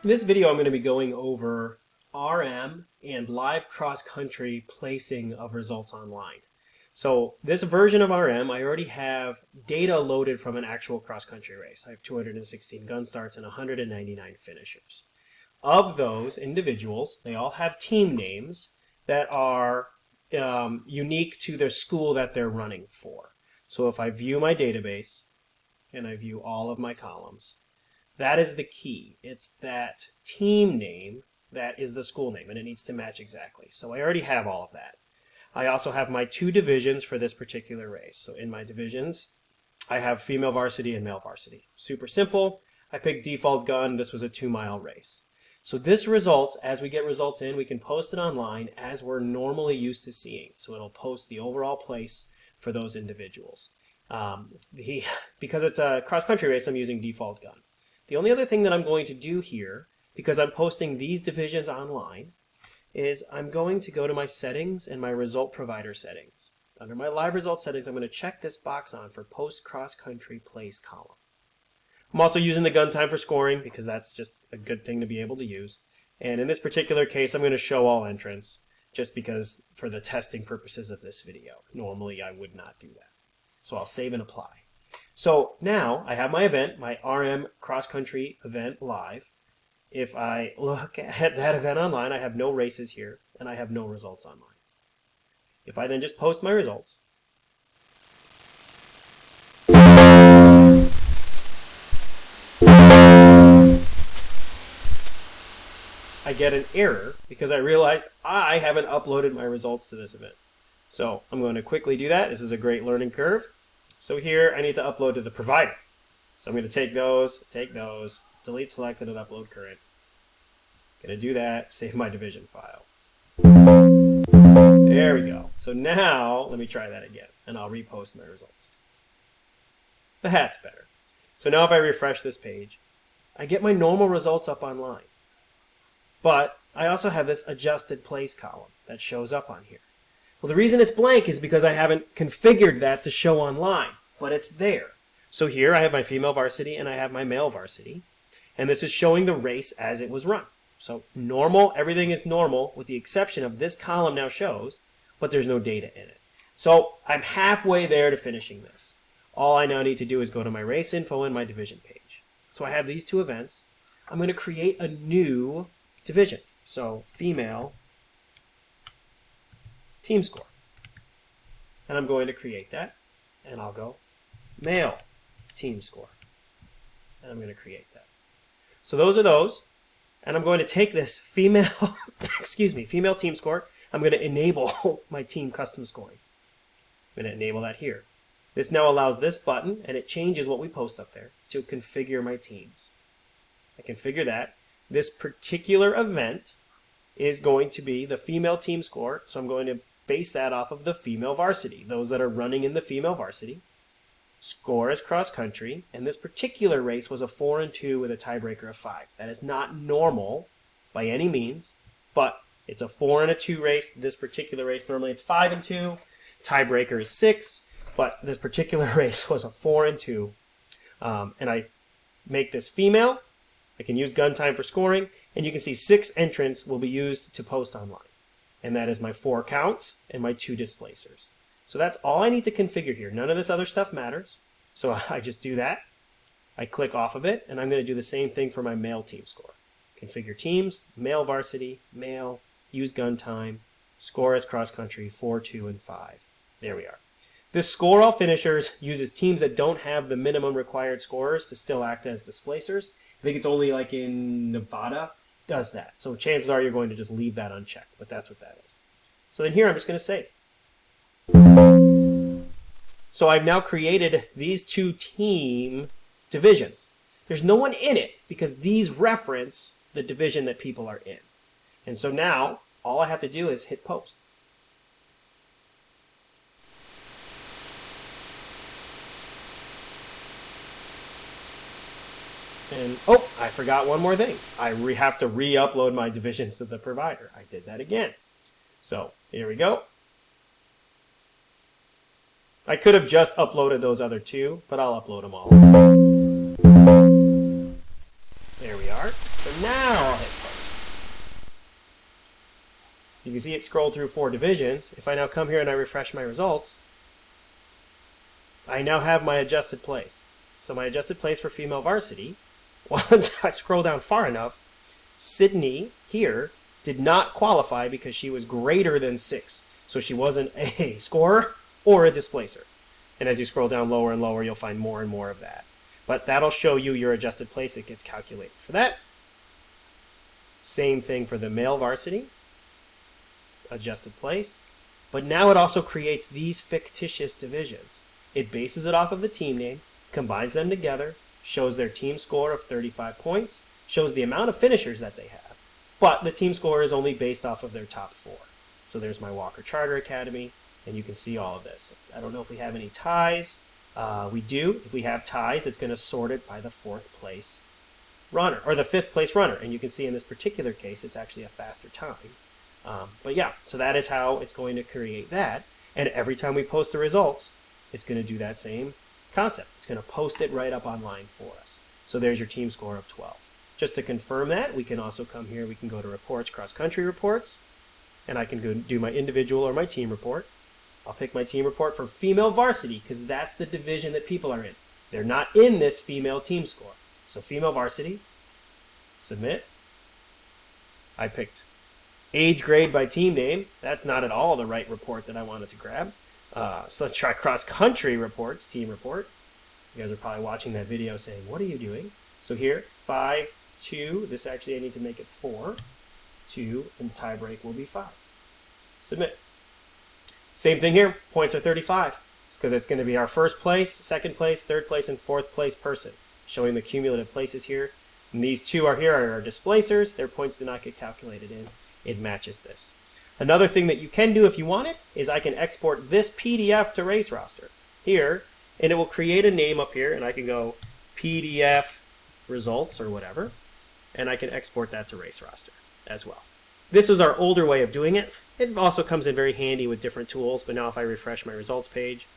In this video, I'm going to be going over RM and live cross-country placing of results online. So this version of RM, I already have data loaded from an actual cross-country race. I have 216 gun starts and 199 finishers. Of those individuals, they all have team names that are unique to their school that they're running for. So if I view my database and I view all of my columns, that is the key. It's that team name that is the school name, and it needs to match exactly. So I already have all of that. I also have my two divisions for this particular race. So in my divisions, I have female varsity and male varsity. Super simple. I picked default gun. This was a 2-mile race. So this results, as we get results in, we can post it online as we're normally used to seeing. So it'll post the overall place for those individuals. Because it's a cross-country race, I'm using default gun. The only other thing that I'm going to do here, because I'm posting these divisions online, is I'm going to go to my settings and my result provider settings. Under my live result settings, I'm going to check this box on for post cross-country place column. I'm also using the gun time for scoring because that's just a good thing to be able to use. And in this particular case, I'm going to show all entrants just because for the testing purposes of this video. Normally, I would not do that. So I'll save and apply. So now I have my event, my RM cross-country event live. If I look at that event online, I have no races here, and I have no results online. If I then just post my results, I get an error because I realized I haven't uploaded my results to this event. So I'm going to quickly do that. This is a great learning curve. So here I need to upload to the provider. So I'm going to take those, delete selected and upload current. Going to do that, save my division file. There we go. So now let me try that again and I'll repost my results. That's better. So now if I refresh this page, I get my normal results up online. But I also have this adjusted place column that shows up on here. Well, the reason it's blank is because I haven't configured that to show online, but it's there. So here I have my female varsity and I have my male varsity, and this is showing the race as it was run. So normal, everything is normal with the exception of this column now shows, but there's no data in it. So I'm halfway there to finishing this. All I now need to do is go to my race info and my division page. So I have these two events. I'm going to create a new division. So female team score. And I'm going to create that. And I'll go male team score. And I'm going to create that. So those are those. And I'm going to take this female, female team score. I'm going to enable my team custom scoring. I'm going to enable that here. This now allows this button, and it changes what we post up there, to configure my teams. I configure that. This particular event is going to be the female team score, so I'm going to base that off of the female varsity, those that are running in the female varsity. Score is cross-country, and this particular race was a 4-2 with a tiebreaker of 5. That is not normal by any means, but it's a 4-2 race. This particular race, normally it's 5-2. Tiebreaker is 6, but this particular race was a 4-2. And I make this female. I can use gun time for scoring, and you can see 6 entrants will be used to post online. And that is my 4 counts and my 2 displacers. So that's all I need to configure here. None of this other stuff matters. So I just do that. I click off of it, and I'm going to do the same thing for my male team score. Configure teams, male varsity, male, use gun time, score as cross-country, 4, 2, and 5. There we are. This score all finishers uses teams that don't have the minimum required scorers to still act as displacers. I think it's only like in Nevada does that. So chances are you're going to just leave that unchecked, but that's what that is. So then here I'm just going to save. So I've now created these 2 team divisions. There's no one in it because these reference the division that people are in. And so now all I have to do is hit post. And, oh, I forgot one more thing. I have to re-upload my divisions to the provider. I did that again. So, here we go. I could have just uploaded those other 2, but I'll upload them all. There we are. So now I'll hit post. You can see it scrolled through 4 divisions. If I now come here and I refresh my results, I now have my adjusted place. So my adjusted place for female varsity, once I scroll down far enough, Sydney here did not qualify because she was greater than 6. So she wasn't a scorer or a displacer. And as you scroll down lower and lower, you'll find more and more of that. But that'll show you your adjusted place. It gets calculated for that. Same thing for the male varsity. Adjusted place. But now it also creates these fictitious divisions. It bases it off of the team name, combines them together, shows their team score of 35 points, shows the amount of finishers that they have, but the team score is only based off of their top 4. So there's my Walker Charter Academy, and you can see all of this. I don't know if we have any ties. We do. If we have ties, it's going to sort it by the 4th place runner, or the 5th place runner, and you can see in this particular case, it's actually a faster time. But yeah, so that is how it's going to create that, and every time we post the results, it's going to do that same concept. It's going to post it right up online for us. So there's your team score of 12. Just to confirm that, we can also come here, we can go to reports, cross-country reports, and I can go do my individual or my team report. I'll pick my team report for female varsity because that's the division that people are in. They're not in this female team score. So female varsity, submit. I picked age grade by team name. That's not at all the right report that I wanted to grab. So let's try cross-country reports, team report. You guys are probably watching that video saying, what are you doing? So here, 5, 2, this actually I need to make it 4, 2, and tie break will be 5. Submit. Same thing here, points are 35, because it's going to be our 1st place, 2nd place, 3rd place, and 4th place person, showing the cumulative places here. And these 2 are here are our displacers, their points do not get calculated in. It matches this. Another thing that you can do if you want it is I can export this PDF to RaceRoster here, and it will create a name up here, and I can go PDF results or whatever, and I can export that to RaceRoster as well. This was our older way of doing it. It also comes in very handy with different tools, but now if I refresh my results page,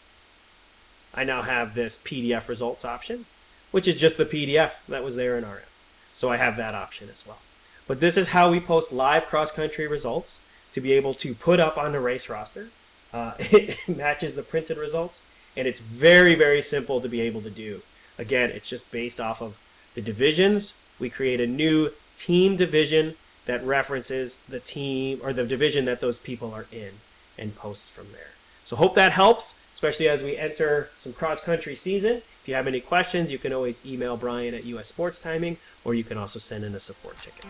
I now have this PDF results option, which is just the PDF that was there in RM. So I have that option as well. But this is how we post live cross-country results to be able to put up on the RaceRoster. It matches the printed results, and it's very, very simple to be able to do. Again, it's just based off of the divisions. We create a new team division that references the team or the division that those people are in and posts from there. So hope that helps, especially as we enter some cross-country season. If you have any questions, you can always email Brian at US Sports Timing, or you can also send in a support ticket.